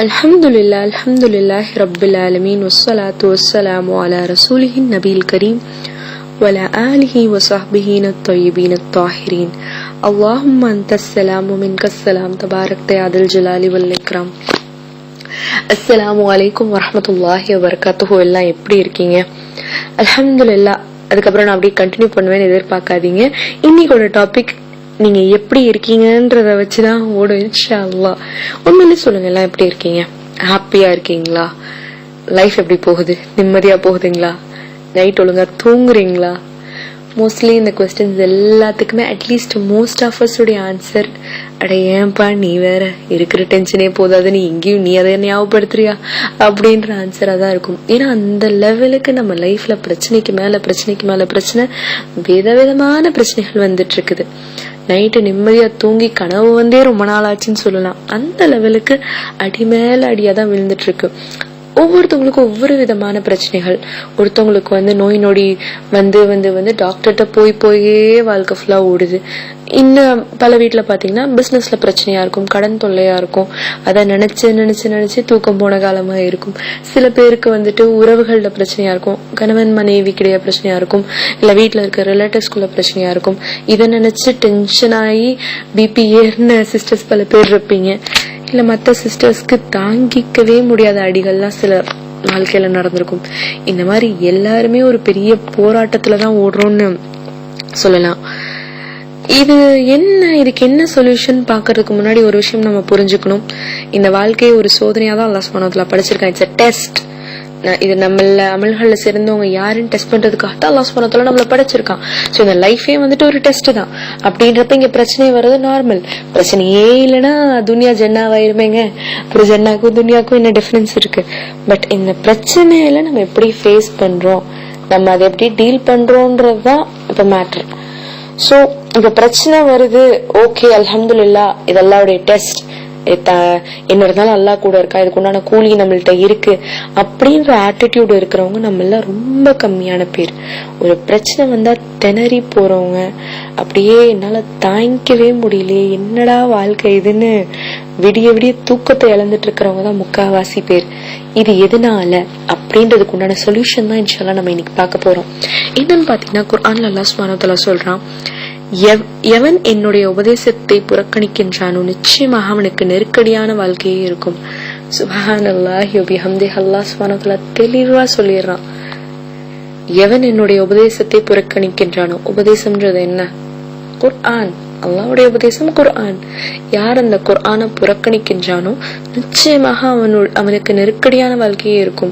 அல்ஹம்துலில்லாஹி ரப்பில் ஆலமீன் வஸ்ஸலாத்து வஸ்ஸலாமு அலா ரசூலிஹின் நபியில் கரீம் வலா ஆலிஹி வஸஹ்பிஹி அத்-தய்யிபீன் அத்-தாஹிரீன். அல்லாஹும்ம அன்தஸ்-ஸலாம் வ மின்கஸ்-ஸலாம் தபாரக்த யா தல் ஜலாலி வல் இக்ராம். அஸ்ஸலாமு அலைக்கும் வரஹ்மத்துல்லாஹி வபரகாத்துஹு. எல்லாம் எப்படி இருக்கீங்க? அல்ஹம்துலில்லாஹ். அதுக்கப்புறம் நான் அப்படியே கண்டினியூ பண்ணுவேன்னு எதிர்பார்க்காதீங்க. இன்னைக்கோட டாபிக் நீங்க எப்படி இருக்கீங்கன்றத வச்சுதான் ஓடும் இன்ஷா அல்லாஹ். உண்மையிலே சொல்லுங்க, எல்லாம் எப்படி இருக்கீங்க? ஹாப்பியா இருக்கீங்களா? லைஃப் எப்படி போகுது? நிம்மதியா போகுதுங்களா? நைட் ஒழுங்கா தூங்குறீங்களா? மோஸ்ட்லி இந்த கொஸ்டின்ஸ் எல்லாத்துக்குமே அட்லீஸ்ட் மோஸ்ட் ஆஃப் அஸ் உடைய ஆன்சர், அட ஏன்பா நீ வேற இருக்கிற டென்ஷனே போதாது, நீ எங்கேயும் நீ அதை ஞாபகப்படுத்துறியா அப்படின்ற ஆன்சரா தான் இருக்கும். ஏன்னா அந்த லெவலுக்கு நம்ம லைஃப்ல பிரச்சனைக்கு மேல பிரச்சனை, விதவிதமான பிரச்சனைகள் வந்துட்டு இருக்குது. நைட்டு நிம்மதியா தூங்கி கனவு வந்தே ரொம்ப நாள் ஆச்சுன்னு சொல்லலாம். அந்த லெவலுக்கு அடி மேல அடியாதான் விழுந்துட்டு இருக்கு. ஒவ்வொருத்தவங்களுக்கும் ஒவ்வொரு விதமான பிரச்சனைகள். ஒருத்தவங்களுக்கு நோய் நொடி வந்து டாக்டர்கிட்ட போயே வாழ்க்கை ஃபுல்லா ஓடுது. இன்னும் பல வீட்டுல பாத்தீங்கன்னா பிசினஸ்ல பிரச்சனையா இருக்கும், கடன் தொல்லையா இருக்கும், அதை நினைச்சு தூக்கம் போன காலமா இருக்கும். சில பேருக்கு உறவுகள்ல பிரச்சனையா இருக்கும், கணவன் மனைவி கிடையாது பிரச்சனையா இருக்கும், இல்ல வீட்டுல இருக்க ரிலேட்டிவ்ஸ்குள்ள பிரச்சனையா இருக்கும். இதை நினைச்சு டென்ஷன் ஆகி பிபி ஏறின சிஸ்டர்ஸ் பல பேர் இருப்பீங்க. இல்ல மத்த சிஸ்டர்ஸ்க்கு தாங்கிக்கவே முடியாத அடிகள்லாம் சில வாழ்க்கையில நடந்திருக்கும். இந்த மாதிரி எல்லாருமே ஒரு பெரிய போராட்டத்துலதான் ஓடுறோம்னு சொல்லலாம். இதுக்கு என்ன சொல்யூஷன் பாக்குறதுக்கு முன்னாடி ஒரு விஷயம் நம்ம புரிஞ்சுக்கணும். இந்த வாழ்க்கையை ஒரு சோதனையாதான் அல்லாஹ் சுப்ஹானஹு வ தஆலா படைச்சிருக்கான். It's a test. இது நம்மள அமல்கள்ல சிறந்தவங்க யாருன்னு டெஸ்ட் பண்றதுக்காக அல்லாஹ் சுப்ஹானஹு வ தஆலா நம்மள படைச்சிருக்கான். சோ இந்த லைஃபே ஒரு டெஸ்ட் தான். அப்படின்றப்ப இங்க பிரச்சனை வர்றது நார்மல். பிரச்சனையே இல்லைன்னா துனியா ஜன்னாவாயிருமேங்க. அப்புறம் ஜன்னாக்கும் துனியாக்கும் என்ன டிஃபரன்ஸ் இருக்கு? பட் இந்த பிரச்சனையில நம்ம எப்படி ஃபேஸ் பண்றோம், நம்ம அதை எப்படி டீல் பண்றோம்ன்றதுதான் இப்ப மேட்டர். சோ இப்ப பிரச்சனை வருது, ஓகே அல்ஹம்துலில்லாஹ், இது அல்லாஹ்வுடைய டெஸ்ட். என்ன இருந்தாலும் அல்லாஹ் கூட இருக்கா, இதுக்கு உண்டான கூலி நம்மள்ட்ட இருக்கு அப்படின்ற ஆட்டிடியூட் இருக்கிறவங்க நம்ம ரொம்ப கம்மியான பேர். ஒரு பிரச்சனை வந்தா திணறி போறவங்க, அப்படியே என்னால தாங்கிக்கவே முடியல, என்னடா வாழ்க்கை இதுன்னு விடிய தூக்கத்தை இழந்துட்டு இருக்கிறவங்க தான் முக்காவாசி பேர். இது எதனால அப்படின்றதுக்கு உண்டான சொல்யூஷன் தான் இன்ஷா அல்லாஹ் நம்ம இன்னைக்கு பார்க்க போறோம். என்னன்னு பாத்தீங்கன்னா, குர்ஆன்ல அல்லாஹ் சுப்ஹானஹு வ தஆலா சொல்றான், எவன் என்னுடைய உபதேசத்தை புறக்கணிக்கின்றானோ நிச்சயமாக அவனுக்கு நெருக்கடியான வாழ்க்கையே இருக்கும். சுப்ஹானல்லாஹி வ பிஹம்திஹி. அல்லாஹ் சுப்ஹானஹு வ தஆலா தெளிவா சொல்லிடுறான், எவன் என்னுடைய உபதேசத்தை புறக்கணிக்கின்றானோ. உபதேசம்ன்றது என்ன? குர்ஆன். அல்லாஹ்வுடைய உபதேசம் குர்ஆன். யார் அந்த குர்ஆனை புறக்கணிக்கின்றானோ நிச்சயமாக அவனுக்கு நெருக்கடியான வாழ்க்கையே இருக்கும்.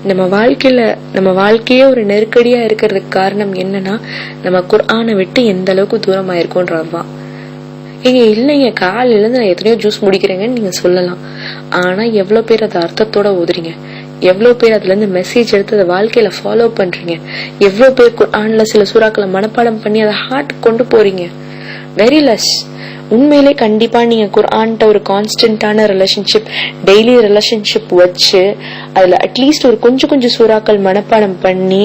நம்ம வாழ்க்கையே ஒரு நெருக்கடியா இருக்கிறதுக்கு காரணம் என்னன்னா, நம்ம குர்ஆனை விட்டு எந்த அளவுக்கு தூரம் ஆயிருக்கோன்றதுதான். இல்லைங்க காலையில இருந்து நான் எத்தனையோ ஜூஸ் முடிக்கிறேங்கன்னு நீங்க சொல்லலாம். ஆனா எவ்வளவு பேர் அதை அர்த்தத்தோட ஓதுறீங்க? எவ்வளவு பேர் அதுல இருந்து மெசேஜ் எடுத்து அதை வாழ்க்கையில ஃபாலோ பண்றீங்க? எவ்வளவு பேர் குர்ஆன்ல சில சூறாக்களை மனப்பாடம் பண்ணி அதை ஹார்ட் கொண்டு போறீங்க? Very less. உண்மையிலே கண்டிப்பா நீங்க குர்ஆன்ட்ட ஒரு கான்ஸ்டன்டான ரிலேஷன்ஷிப், டெய்லி ரிலேஷன்ஷிப் வச்சு அதுல அட்லீஸ்ட் ஒரு கொஞ்சம் சூறாக்கள் மனப்பாடம் பண்ணி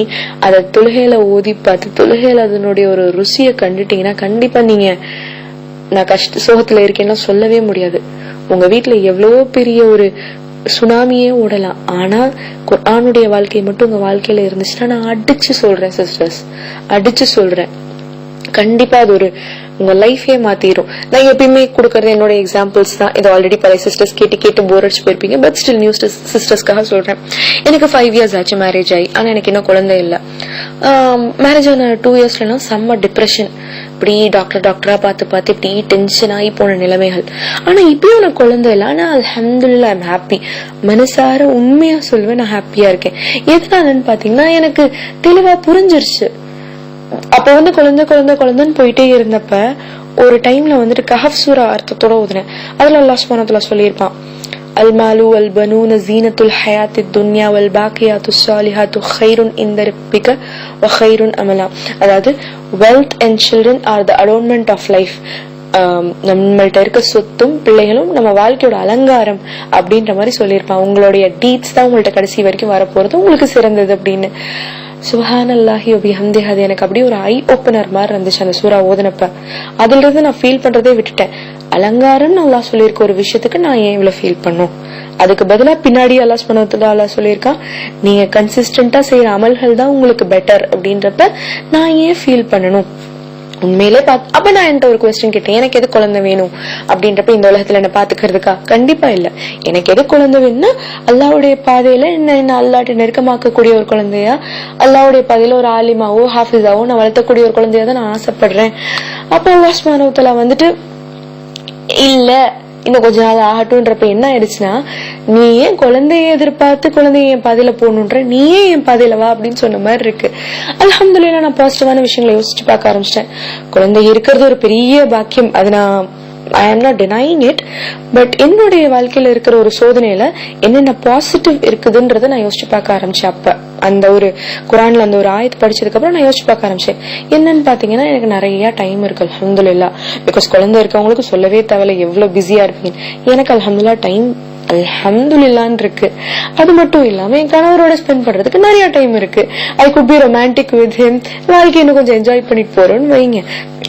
அதை தொழுகையில ஓதி பார்த்து தொழுகையில அதனுடைய ஒரு ருசியை கண்டுட்டீங்கன்னா கண்டிப்பா நீங்க நான் சோகத்துல இருக்கேன்னா சொல்லவே முடியாது. உங்க வீட்டுல எவ்வளவோ பெரிய ஒரு சுனாமியே ஓடலாம், ஆனா குர்ஆனுடைய வாழ்க்கை மட்டும் உங்க வாழ்க்கையில இருந்துச்சுன்னா நான் அடிச்சு சொல்றேன் சிஸ்டர்ஸ், அடிச்சு சொல்றேன், கண்டிப்பா அது ஒரு உங்க லைஃபே மாத்திரும். நான் எப்பயுமே கொடுக்கறது என்னோட எக்ஸாம்பிள்ஸ் தான். இது ஆல்ரெடி பல சிஸ்டர்ஸ் கேட்டு போர் அடிச்சு போயிருப்பீங்க. பட் ஸ்டில் நியூ சிஸ்டர்ஸ்க்காக சொல்றேன். எனக்கு 5 years ஆச்சு மேரேஜ் ஆகி. ஆனா எனக்கு இன்னும் குழந்தை இல்ல. மேரேஜ் ஆன 2 yearsலாம் செம்ம டிப்ரெஷன். இப்படி டாக்டரா பார்த்து இப்படி டென்ஷன் ஆகி போன நிலைமைகள். ஆனா இப்பயும் எனக்கு குழந்தை இல்லை. ஆனா அல்ஹம்துலில்லாஹ் ஐம் ஹாப்பி. மனசார உண்மையா சொல்லுவேன், நான் ஹாப்பியா இருக்கேன். எதனாலன்னு பாத்தீங்கன்னா எனக்கு தெளிவா புரிஞ்சிருச்சு. அப்ப குழந்தைன்னு போயிட்டே இருந்தப்ப ஒரு டைம்ல கஹஃப் சூரா அர்த்தத்தோட ஓதுனேன். அதுல அல்லாஹ் சுப்ஹானஹு வ தஆலா சொல்லியிருப்பான், அல் மாலு வல் பனூன ஜீனத்துல் ஹயாத்தித் துன்யா வல் பாக்கியாத்துஸ் ஸாலிஹாத்து கைருன் இன்த ரப்பிக வ கைருன் அமலா. அதாவது wealth and children are the adornment of life. நம்மள்ட்ட இருக்க சொத்தும் பிள்ளைகளும் நம்ம வாழ்க்கையோட அலங்காரம் அப்படின்ற மாதிரி சொல்லியிருப்பான். உங்களுடைய டீட்ஸ் தான் உங்கள்ட்ட கடைசி வரைக்கும் வரப்போறது, உங்களுக்கு சிறந்தது அப்படின்னு. சுப்ஹானல்லாஹி வ பிஹம்திஹி. அது எனக்கு அப்படியே ஒரு ஐ ஓப்பனர் மாதிரி இருந்துச்சு அந்த சூறா ஓதுனப்ப. அதுல இருந்து நான் ஃபீல் பண்றதே விட்டுட்டேன். அலங்காரம் அல்லாஹ் சொல்லியிருக்க ஒரு விஷயத்துக்கு நான் ஏன் இவ்வளவு ஃபீல் பண்ணும், அதுக்கு பதிலா பின்னாடி அல்லாஹ் சுப்ஹானஹு வ தஆலா சொல்லியிருக்கான், நீங்க கன்சிஸ்டன்டா செய்யற அமல்கள் தான் உங்களுக்கு பெட்டர் அப்படின்றப்ப நான் ஏன் ஃபீல் பண்ணணும்? உண்மையிலே அப்ப நான் என்கிட்ட ஒரு கொஸ்டின் கேட்டேன், எனக்கு எது குழந்தை வேணும் அப்படின்றப்ப இந்த உலகத்துல என்ன பாத்துக்கிறதுக்கா? கண்டிப்பா இல்ல. எனக்கு எது குழந்தை வேணும்னா அல்லாஹ்வுடைய பாதையில என்ன அல்லாஹ்ட்ட நெருக்கமாக்கக்கூடிய ஒரு குழந்தையா, அல்லாஹ்வுடைய பாதையில ஒரு ஆலிமாவோ ஹாஃபிஸாவோ நான் வளர்த்தக்கூடிய ஒரு குழந்தையா தான் நான் ஆசைப்படுறேன். அப்ப அல்லாஹ் சுப்ஹானஹு வ தஆலா வந்துட்டு இல்ல இன்னும் கொஞ்ச நாள் ஆகட்டும்ன்றப்ப என்ன ஆயிடுச்சுன்னா, நீ ஏன் குழந்தைய எதிர்பார்த்து குழந்தைய என் பாதையில போகணுன்ற, நீயே என் பாதையில வா அப்படின்னு சொன்ன மாதிரி இருக்கு. அல்ஹம்துலில்லாஹ் நான் பாசிட்டிவான விஷயங்களை யோசிச்சு பார்க்க ஆரம்பிச்சிட்டேன். குழந்தை இருக்கிறது ஒரு பெரிய பாக்கியம், அது நான் I am not denying it, but என்னுடைய வாழ்க்கையில இருக்கிற ஒரு சோதனையில என்னென்ன பாசிட்டிவ் இருக்குதுன்றத நான் யோசிச்சு பார்க்க ஆரம்பிச்சேன். அப்ப அந்த ஒரு குரான்ல அந்த ஒரு ஆயத்தை படிச்சதுக்கு அப்புறம் நான் யோசிச்சு பார்க்க ஆரம்பிச்சேன். என்னன்னு பாத்தீங்கன்னா, எனக்கு நிறைய டைம் இருக்கு அல்ஹம்துலில்லாஹ். பிகாஸ் குழந்தை இருக்கவங்களுக்கு சொல்லவே தேவையில்ல எவ்வளவு பிஸியா இருப்பீங்க. எனக்கு அல்ஹம்துலில்லாஹ் டைம் அல்ஹம்துலில்லாஹ் இருக்கு. அது மட்டும் இல்லாம என் கணவரோட ஸ்பெண்ட் பண்றதுக்கு நிறைய டைம் இருக்கு. I could be romantic with him. வாழ்க்கை இன்னும் கொஞ்சம் என்ஜாய் பண்ணிட்டு போறோம்னு வைங்க.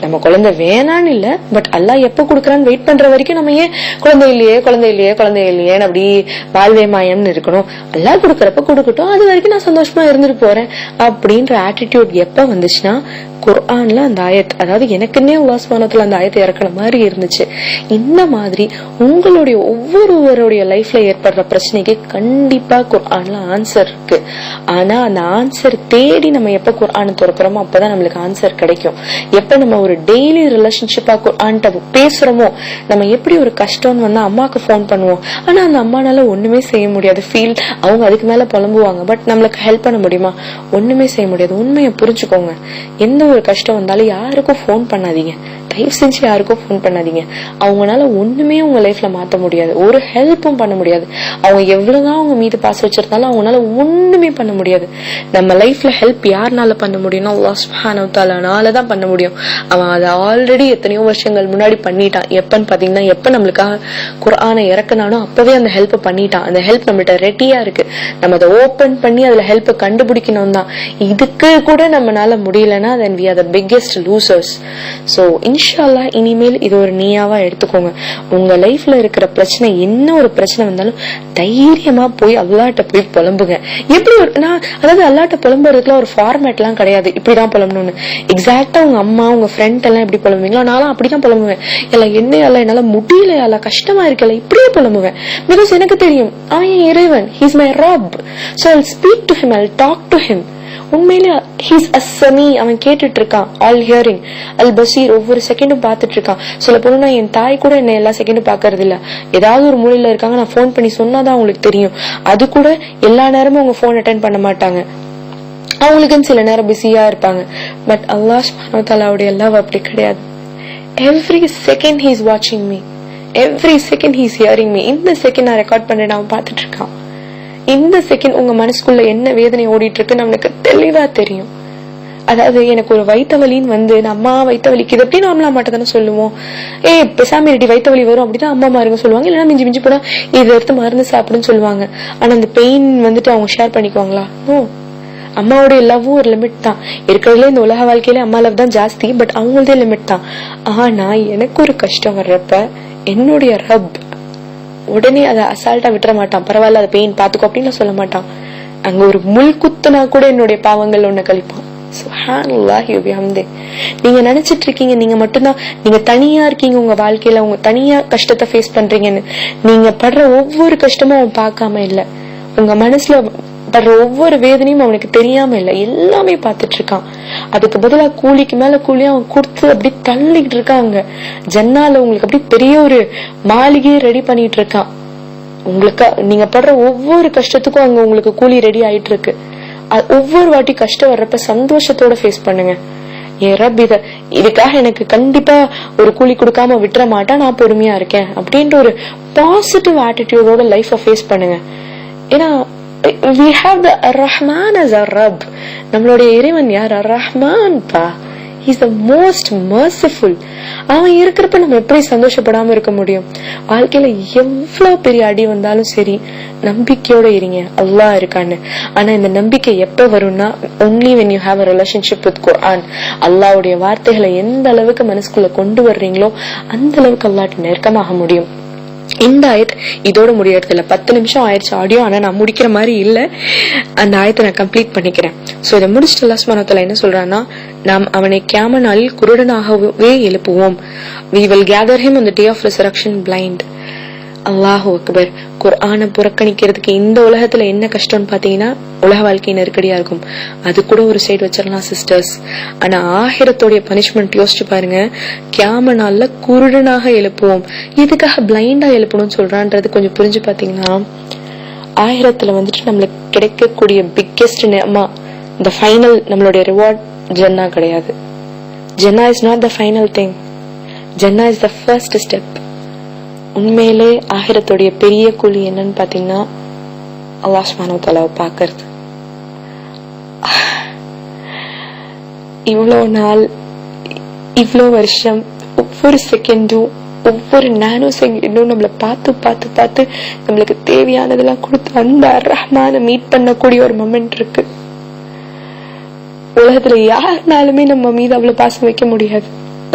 நம்ம குழந்தை வேணான்னு இல்ல, பட் அல்லாஹ் எப்ப குடுக்கறான்னு வெயிட் பண்ற வரைக்கும் நம்ம ஏன் குழந்தை இல்லையே குழந்தை இல்லையே குழந்தை இல்லையேன்னு அப்படி வாழ்வே மாயம்னு இருக்கணும்? அல்லாஹ் குடுக்கறப்ப குடுக்கட்டும், அது வரைக்கும் நான் சந்தோஷமா இருந்துட்டு போறேன் அப்படின்ற ஆட்டிடியூட் எப்ப வந்துச்சுன்னா, குர்ஆன்ல அந்த ஆயத், அதாவது எனக்குன்னே அல்லாஹ் சுப்ஹானஹு வ தஆலா அந்த ஆயத்தை இறக்குற மாதிரி இருந்துச்சு. இந்த மாதிரி உங்களுடைய ஒவ்வொருவருடைய லைஃப்ல ஏற்படுற பிரச்சனைக்கு கண்டிப்பா குர்ஆன்ல ஆன்சர் இருக்கு. ஆனா அந்த ஆன்சர் தேடி நம்ம எப்ப குர்ஆனை திறக்கிறோமோ அப்பதான் நம்மளுக்கு ஆன்சர் கிடைக்கும். எப்ப நம்ம ஒரு டெய்லி ரிலேஷன்ஷிப்பா குர்ஆன்ட்ட பேசுறோமோ, நம்ம எப்படி ஒரு கஷ்டம்னு வந்தா அம்மாக்கு போன் பண்ணுவோம், ஆனா அந்த அம்மானால ஒண்ணுமே செய்ய முடியாது, ஃபீல் அவங்க அதுக்கு மேல புலம்புவாங்க, பட் நம்மளுக்கு ஹெல்ப் பண்ண முடியுமா? ஒண்ணுமே செய்ய முடியாது. உண்மையை புரிஞ்சுக்கோங்க. எந்த ஒரு கஷ்டம் வந்தாலும் யாருக்கும் போன் பண்ணாதீங்க, தயவு செஞ்சு யாருக்கும் போன் பண்ணாதீங்க. அவங்களால ஒண்ணுமே உங்க லைஃப்ல மாத்த முடியாது, ஒரு ஹெல்ப்பும் பண்ண முடியாது. அவங்க எவ்வளவுதான் அவங்க மீது பாசம் வச்சிருந்தாலும் அவங்களால ஒண்ணுமே பண்ண முடியாது. நம்ம லைஃப்ல ஹெல்ப் யாருனால பண்ண முடியும்னா அல்லாஹ் சுப்ஹானஹு வ தஆலானால தான் பண்ண முடியும். அவன் அதை ஆல்ரெடி எத்தனையோ வருஷங்கள் முன்னாடி பண்ணிட்டான். எப்பன்னு பாத்தீங்கன்னா, எப்ப நம்மளுக்காக குர்ஆனை இறக்குனானோ அப்பவே அந்த ஹெல்ப் பண்ணிட்டான். அந்த ஹெல்ப் நம்மள்ட்ட ரெடியா இருக்கு. நம்ம அதை ஓபன் பண்ணி அதுல ஹெல்ப் கண்டுபிடிக்கணும் தான். இதுக்கு கூட நம்மளால முடியலன்னா then we are the biggest losers. So இன்ஷாஅல்லாஹ் இனிமேல் இது ஒரு நீயாவா எடுத்துக்கோங்க. உங்க லைஃப்ல இருக்கிற பிரச்சனை என்ன ஒரு பிரச்சனை வந்தாலும் தைரியமா போய் அல்லாஹ்ட்ட போய் புலம்புங்க. எப்படி அதாவது அல்லாஹ்ட்ட புலம்புறதுக்குலாம் ஒரு ஃபார்மேட் எல்லாம் கிடையாது, இப்படிதான் புலம்பணும்னு. எக்ஸாக்டா உங்க அம்மா உங்க ஃப்ரெண்ட் எல்லாம் எப்படி புலம்புவீங்களோ நானும் அப்படிதான் புலம்புவேன். எல்லாம் என்ன என்னால முடியல, எல்லாம் கஷ்டமா இருக்கல, இப்படியே புலம்புவேன். பிகாஸ் எனக்கு தெரியும் அவன் என் இறைவன், he is my Rabb. So I'll speak to him, I'll talk to him. உண்மையிலே ஹீஸ் அஸ்ஸமீ, அவன் கேட்டுட்டு இருக்கான். ஆல் ஹியரிங், அல் பசீர், ஒவ்வொரு செகண்டும் பாத்துட்டு இருக்கான். சொல்ல போனா என் தாய் கூட என்ன எல்லா செகண்டும் பாக்குறது இல்ல. ஏதாவது ஒரு மூலையில இருக்காங்க, நான் போன் பண்ணி சொன்னாதான் அவங்களுக்கு தெரியும். அது கூட எல்லா நேரமும் அவங்க போன் அட்டென்ட் பண்ண மாட்டாங்க, அவங்களுக்குன்னு சில நேரம் பிஸியா இருப்பாங்க. பட் அல்லாஹ் சுப்ஹானஹு வ தஆலாவுடைய லவ் அப்படி கிடையாது. எவ்ரி செகண்ட் ஹி இஸ் வாட்சிங் me, every second he is hearing me. இந்த செகண்ட் நான் ரெக்கார்ட் பண்றேன், அவன் பாத்துட்டு இருக்கான். இந்த செகண்ட் உங்க மனசுக்குள்ள என்ன வேதனை ஓடிட்டு இருக்குன்னு நம்மளுக்கு தெளிவா தெரியும். அதாவது எனக்கு ஒரு வயிற்று வலின்னு வந்து அம்மா வயிற்று வலிக்கு இது எப்படி நார்மலா மாட்டேன் தானே சொல்லுவோம். பெசாமி ரெடி வயிற்று வலி வரும் அப்படிதான் அம்மா மாருங்க சொல்லுவாங்க. இல்லைன்னா மிஞ்சி மிஞ்சி போனா இதை எடுத்து மருந்து சாப்பிடுன்னு சொல்லுவாங்க. ஆனா அந்த பெயின் வந்துட்டு அவங்க ஷேர் பண்ணிக்குவாங்களா? நோ. அம்மாவோட லவ்வும் ஒரு லிமிட் தான். இருக்கிறதுல இந்த உலக வாழ்க்கையில அம்மா லவ் தான் ஜாஸ்தி, பட் அவங்களதே லிமிட் தான். ஆனா எனக்கு ஒரு கஷ்டம் வர்றப்ப என்னுடைய ரப் உடனே அதை அசால்ட்டா விட்டுற மாட்டான். பரவாயில்ல, அதை பெயின் பாத்துக்கோ அப்படின்னு சொல்ல மாட்டான். அங்க ஒரு முள் குத்துனா கூட என்னுடைய பாவங்கள் ஒண்ணு கழிப்பான். சுப்ஹானல்லாஹி வ பிஹம்தி. நீங்க நினைச்சிட்டு இருக்கீங்க நீங்க மட்டும்தான், நீங்க தனியா இருக்கீங்க உங்க வாழ்க்கையில, உங்க தனியா கஷ்டத்தை ஃபேஸ் பண்றீங்கன்னு. நீங்க படுற ஒவ்வொரு கஷ்டமும் அவன் பார்க்காம இல்ல, உங்க மனசுல படுற ஒவ்வொரு வேதனையும் அவனுக்கு தெரியாம இல்ல, எல்லாமே பாத்துட்டு இருக்கான். அதுக்கு பதிலா கூலிக்கு மேல கூலியா அவன் கொடுத்து அப்படி தள்ளிக்கிட்டு இருக்காங்க. ஜன்னால உங்களுக்கு அப்படி பெரிய ஒரு மாளிகையை ரெடி பண்ணிட்டு இருக்கான். உங்களுக்கு நீங்க படுற ஒவ்வொரு கஷ்டத்துக்கும் அங்க உங்களுக்கு கூலி ரெடி ஆயிட்டு இருக்கு. ஒவ்வொரு வாட்டி கஷ்டம் வர்றப்ப சந்தோஷத்தோட ஃபேஸ் பண்ணுங்க. என் ரப் இதுக்காக எனக்கு கண்டிப்பா ஒரு கூலி கொடுக்காம விட்டுற மாட்டா, நான் பொறுமையா இருக்கேன் அப்படின்ற ஒரு பாசிட்டிவ் ஆட்டிடியூடோட லைஃப ஃபேஸ் பண்ணுங்க. ஏன்னா we have the Ar-Rahman as our Rabb. நம்மளுடைய இறைவன் யார்? Ar-Rahman பா. He is the most merciful. அவன் இருக்கிறப்ப நம்ம எப்படி சந்தோஷப்படாம இருக்க முடியும்? வாழ்க்கையில எவ்வளவு பெரிய அடி வந்தாலும் சரி, நம்பிக்கையோட இருங்க, அல்லாஹ் இருக்கான்னு. ஆனா இந்த நம்பிக்கை எப்ப வரும்னா, only when you have a relationship with Quran. அல்லாஹ்வுடைய வார்த்தைகளை எந்த அளவுக்கு மனசுக்குள்ள கொண்டு வர்றீங்களோ அந்த அளவுக்கு அல்லாஹ்ட்ட நெருக்கமாக முடியும். இந்த ஆயத் இதோட முடியறது இல்ல. 10 நிமிஷம் ஆயிடுச்சு ஆடியோ, ஆனா நான் முடிக்கிற மாதிரி இல்ல. அந்த ஆயத்தை நான் கம்ப்ளீட் பண்ணிக்கிறேன். சோ இதை முடிச்சுட்டு அல்லாஹ் சுப்ஹானஹு வ தஆலா என்ன சொல்றான்னா, நாம் அவனை கியாம நாளில் குருடனாகவே எழுப்புவோம். we will gather him on the day of resurrection blind. அல்லாஹு அக்பர். குர்ஆனை புறக்கணிக்கிறதுக்கு இந்த உலகத்துல என்ன கஷ்டம்னு பாத்தீங்கன்னா, உலக வாழ்க்கை நெருக்கடியா இருக்கும், அது கூட ஒரு சைடு வச்சிடலாம் சிஸ்டர்ஸ். ஆனா ஆகிரத்தோடைய பனிஷ்மெண்ட் யோசிச்சு பாருங்க. கியாம நாள்ல குருடனாக எழுப்புவோம். எதுக்காக பிளைண்டா எழுப்பணும்னு சொல்றான்றது கொஞ்சம் புரிஞ்சு பாத்தீங்கன்னா, ஆகிரத்துல வந்துட்டு நம்மளுக்கு கிடைக்கக்கூடிய பிக்கெஸ்ட் நேமா இந்த ஃபைனல் நம்மளுடைய ரிவார்ட் ஜன்னா கிடையாது. ஜன்னா is not the final thing. ஜன்னா இஸ் த ஃபர்ஸ்ட் ஸ்டெப். உண்மையிலே ஆகிரத்துடைய பெரிய கூலி என்னன்னு பாத்தீங்கன்னா, அல்லாஹ் சுப்ஹானஹு வ தஆலாவை பார்க்கிறது. இவ்வளவு நாள், இவ்வளவு வருஷம், ஒவ்வொரு செகண்டும், ஒவ்வொரு நானோ செகண்டும் நம்மள பார்த்து பார்த்து பார்த்து நம்மளுக்கு தேவையானதெல்லாம் கொடுத்து அந்த ரஹ்மான மீட் பண்ணக்கூடிய ஒரு மொமெண்ட் இருக்கு. உலகத்துல யாருனாலுமே நம்ம மீது அவ்வளவு பாசம் வைக்க முடியாது.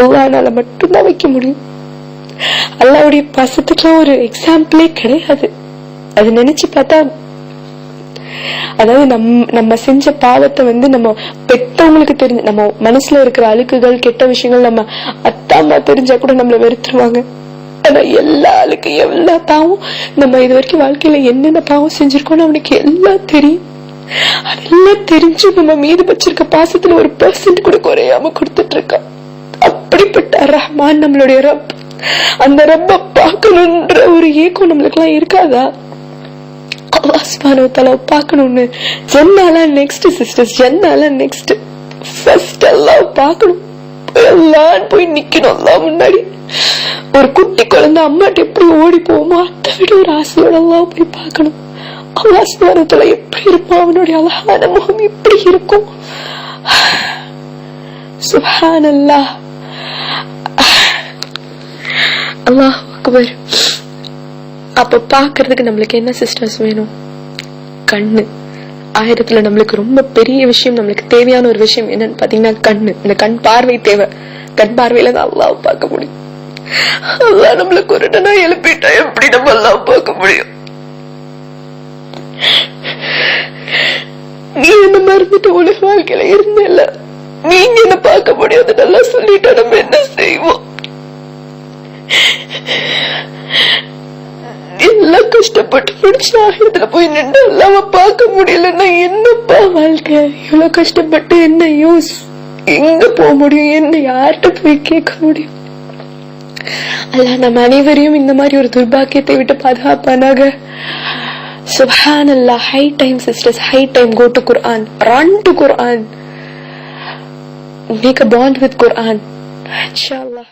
அல்லாஹ்னால மட்டும்தான் வைக்க முடியும். அல்லாஹ்வுடைய பாசத்துக்குலாம் ஒரு எக்ஸாம்பிளே கிடையாது. அது நினைச்சு பார்த்தா, அதாவது நம்ம செஞ்ச பாவத்தை வந்து நம்ம பெத்தவங்களுக்கு தெரிஞ்சு, நம்ம மனசுல இருக்கிற அழுக்குகள் கெட்ட விஷயங்கள் நம்ம அத்தா அம்மா தெரிஞ்சா கூட நம்மள வெறுத்துருவாங்க. ஆனா எல்லா அழுக்கு எல்லா பாவம் நம்ம இது வரைக்கும் வாழ்க்கையில என்னென்ன பாவம் செஞ்சிருக்கோம்னு அவனுக்கு எல்லாம் தெரியும். அதெல்லாம் தெரிஞ்சு நம்ம மீது வச்சிருக்க பாசத்துல ஒரு % கூட குறையாம கொடுத்துட்டு இருக்கான். அப்படிப்பட்ட ரஹ்மான் நம்மளுடைய ரப். அந்த ரப்ப பார்க்கணும்ன்ற ஒரு ஏக்கம் நம்மளுக்கு எல்லாம் இருக்காதா? அல்லாஹ் சுப்ஹானஹு வ தஆலா பார்க்கணும்னு ஜன்னால நெக்ஸ்ட் சிஸ்டர்ஸ், ஜன்னால நெக்ஸ்ட். ஃபர்ஸ்ட் அல்லாஹ் பார்க்கணும். எல்லாம் போய் நிக்கணும் அல்லாஹ் முன்னாடி. ஒரு குட்டி குழந்தை அம்மாட்ட எப்படி ஓடி போவோமோ அதை விட ஒரு ஆசையோட அல்லாஹ் போய் பார்க்கணும். அல்லாஹ் சுப்ஹானஹு வ தஆலா எப்படி இருப்பான், அவனுடைய அழகான முகம் எப்படி இருக்கும். சுப்ஹானல்லாஹ், அல்லாஹ் அக்பர். அப்ப பாக்குறதுக்கு நம்மளுக்கு என்ன சிஸ்டர்ஸ் வேணும்? கண்ணு. ஆயிரத்துல நம்மளுக்கு ரொம்ப பெரிய விஷயம், நம்மளுக்கு தேவையான ஒரு விஷயம் என்னன்னு பாத்தீங்கன்னா கண்ணு. இந்த கண் பார்வை தேவை. கண் பார்வையில தான் அல்லாஹ் பார்க்க முடியும். அல்லாஹ் நம்மளுக்கு ஒரு இடனா எழுப்பிட்டா எப்படி நம்ம அல்லாஹ் பார்க்க முடியும்? நீ என்ன மறந்துட்டு உலக வாழ்க்கையில இருந்தேல்ல, நீங்க என்ன பார்க்க முடியாது நல்லா சொல்லிட்டா நம்ம என்ன செய்வோம்? எல்லாம் கஷ்டப்பட்டு படிச்சு ஆகிரத்துல போய் நின்று அல்லாம பார்க்க முடியலன்னா என்னப்பா வாழ்க்கை? இவ்வளவு கஷ்டப்பட்டு என்ன யூஸ்? எங்க போக முடியும்? என்ன யார்கிட்ட போய் கேட்க முடியும்? அல்லாஹ் நம்ம அனைவரையும் இந்த மாதிரி ஒரு துர்பாக்கியத்தை விட்டு பாதுகாப்பானாக. Subhanallah, high time sisters, high time. Go to Quran, run to Quran, make a bond with Quran, inshallah.